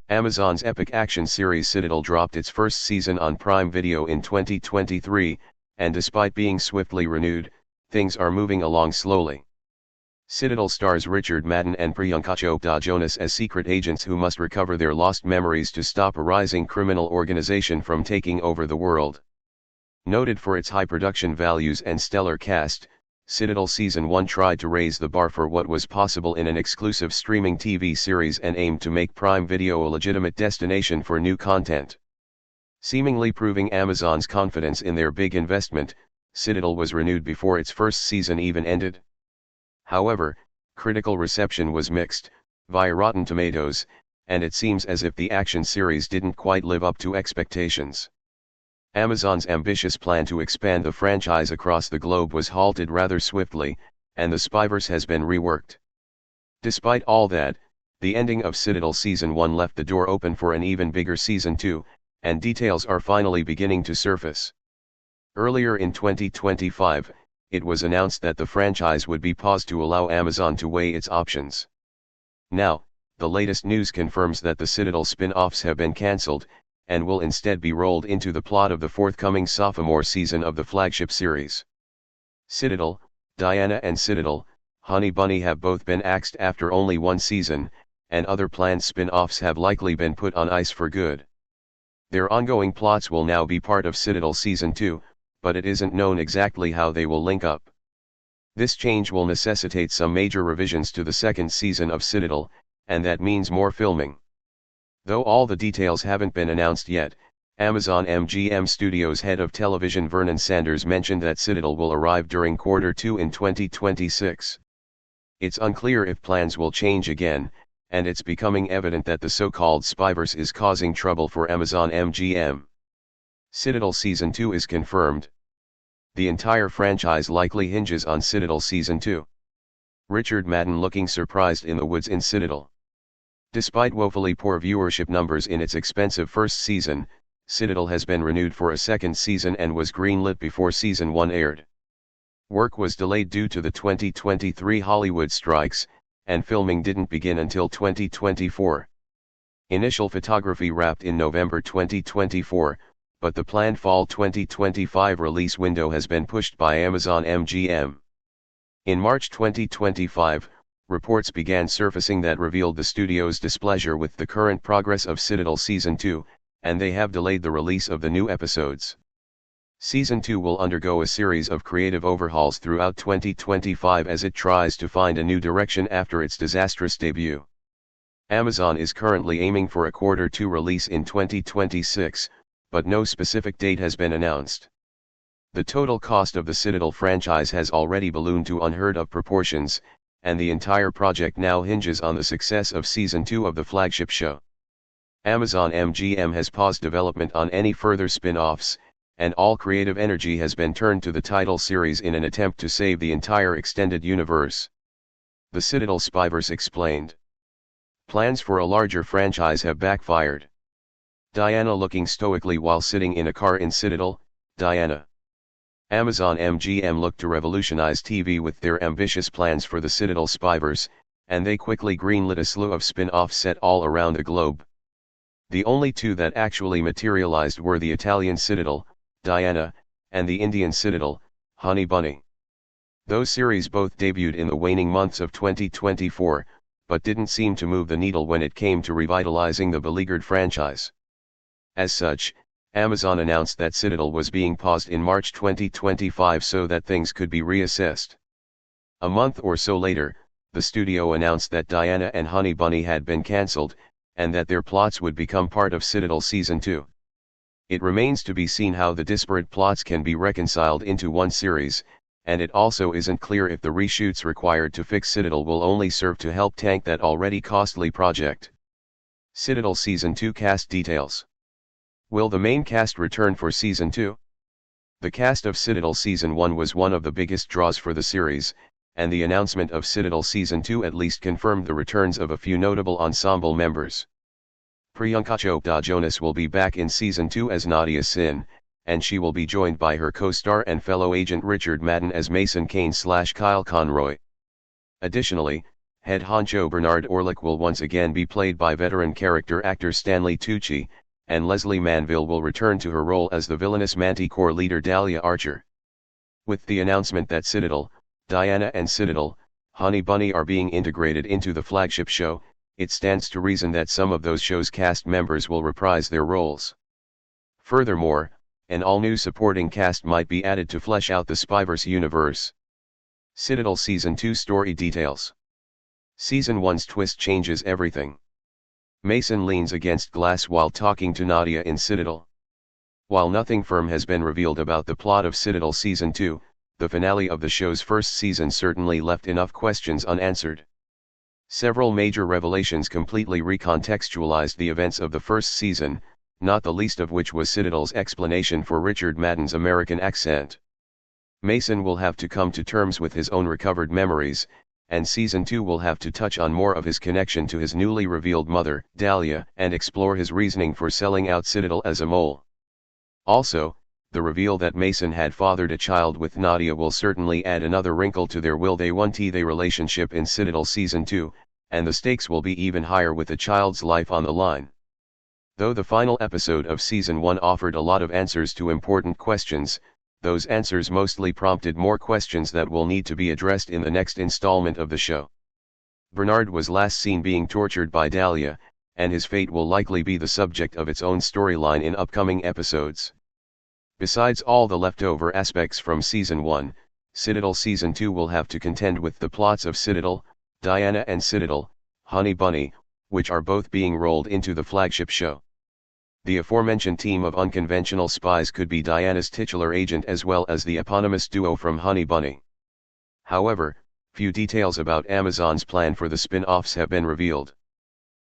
Amazon's epic action series Citadel dropped its first season on Prime Video in 2023, and despite being swiftly renewed, things are moving along slowly. Citadel stars Richard Madden and Priyanka Chopra Jonas as secret agents who must recover their lost memories to stop a rising criminal organization from taking over the world. Noted for its high production values and stellar cast, Citadel Season 1 tried to raise the bar for what was possible in an exclusive streaming TV series and aimed to make Prime Video a legitimate destination for new content. Seemingly proving Amazon's confidence in their big investment, Citadel was renewed before its first season even ended. However, critical reception was mixed, via Rotten Tomatoes, and it seems as if the action series didn't quite live up to expectations. Amazon's ambitious plan to expand the franchise across the globe was halted rather swiftly, and the Spyverse has been reworked. Despite all that, the ending of Citadel Season 1 left the door open for an even bigger Season 2, and details are finally beginning to surface. Earlier in 2025, it was announced that the franchise would be paused to allow Amazon to weigh its options. Now, the latest news confirms that the Citadel spin-offs have been cancelled, and will instead be rolled into the plot of the forthcoming sophomore season of the flagship series. Citadel, Diana and Citadel, Honey Bunny have both been axed after only one season, and other planned spin-offs have likely been put on ice for good. Their ongoing plots will now be part of Citadel Season 2, but it isn't known exactly how they will link up. This change will necessitate some major revisions to the second season of Citadel, and that means more filming. Though all the details haven't been announced yet, Amazon MGM Studios head of television Vernon Sanders mentioned that Citadel will arrive during Q2 in 2026. It's unclear if plans will change again, and it's becoming evident that the so-called Spyverse is causing trouble for Amazon MGM. Citadel Season 2 is confirmed. The entire franchise likely hinges on Citadel Season 2. Richard Madden looking surprised in the woods in Citadel. Despite woefully poor viewership numbers in its expensive first season, Citadel has been renewed for a second season and was greenlit before Season 1 aired. Work was delayed due to the 2023 Hollywood strikes, and filming didn't begin until 2024. Initial photography wrapped in November 2024, but the planned fall 2025 release window has been pushed by Amazon MGM. In March 2025, reports began surfacing that revealed the studio's displeasure with the current progress of Citadel Season 2, and they have delayed the release of the new episodes. Season 2 will undergo a series of creative overhauls throughout 2025 as it tries to find a new direction after its disastrous debut. Amazon is currently aiming for a Q2 release in 2026, but no specific date has been announced. The total cost of the Citadel franchise has already ballooned to unheard-of proportions, and the entire project now hinges on the success of Season 2 of the flagship show. Amazon MGM has paused development on any further spin-offs, and all creative energy has been turned to the title series in an attempt to save the entire extended universe. The Citadel Spyverse explained. Plans for a larger franchise have backfired. Diana looking stoically while sitting in a car in Citadel, Diana. Amazon MGM looked to revolutionize TV with their ambitious plans for the Citadel Spyverse, and they quickly greenlit a slew of spin-offs set all around the globe. The only two that actually materialized were the Italian Citadel, Diana, and the Indian Citadel, Honey Bunny. Those series both debuted in the waning months of 2024, but didn't seem to move the needle when it came to revitalizing the beleaguered franchise. As such, Amazon announced that Citadel was being paused in March 2025 so that things could be reassessed. A month or so later, the studio announced that Diana and Honey Bunny had been cancelled, and that their plots would become part of Citadel Season 2. It remains to be seen how the disparate plots can be reconciled into one series, and it also isn't clear if the reshoots required to fix Citadel will only serve to help tank that already costly project. Citadel Season 2 cast details. Will the main cast return for Season 2? The cast of Citadel Season 1 was one of the biggest draws for the series, and the announcement of Citadel Season 2 at least confirmed the returns of a few notable ensemble members. Priyanka Chopra Jonas will be back in Season 2 as Nadia Sin, and she will be joined by her co-star and fellow agent Richard Madden as Mason Kane/Kyle Conroy. Additionally, head honcho Bernard Orlick will once again be played by veteran character actor Stanley Tucci, and Leslie Manville will return to her role as the villainous Manticore leader Dahlia Archer. With the announcement that Citadel, Diana and Citadel, Honey Bunny are being integrated into the flagship show, it stands to reason that some of those shows' cast members will reprise their roles. Furthermore, an all-new supporting cast might be added to flesh out the Spyverse universe. Citadel Season 2 Story Details. Season 1's twist changes everything. Mason leans against glass while talking to Nadia in Citadel. While nothing firm has been revealed about the plot of Citadel Season 2, the finale of the show's first season certainly left enough questions unanswered. Several major revelations completely recontextualized the events of the first season, not the least of which was Citadel's explanation for Richard Madden's American accent. Mason will have to come to terms with his own recovered memories, and Season 2 will have to touch on more of his connection to his newly revealed mother, Dahlia, and explore his reasoning for selling out Citadel as a mole. Also, the reveal that Mason had fathered a child with Nadia will certainly add another wrinkle to their will they want they relationship in Citadel Season 2, and the stakes will be even higher with the child's life on the line. Though the final episode of Season 1 offered a lot of answers to important questions, those answers mostly prompted more questions that will need to be addressed in the next installment of the show. Bernard was last seen being tortured by Dahlia, and his fate will likely be the subject of its own storyline in upcoming episodes. Besides all the leftover aspects from Season 1, Citadel Season 2 will have to contend with the plots of Citadel, Diana and Citadel, Honey Bunny, which are both being rolled into the flagship show. The aforementioned team of unconventional spies could be Diana's titular agent as well as the eponymous duo from Honey Bunny. However, few details about Amazon's plan for the spin-offs have been revealed.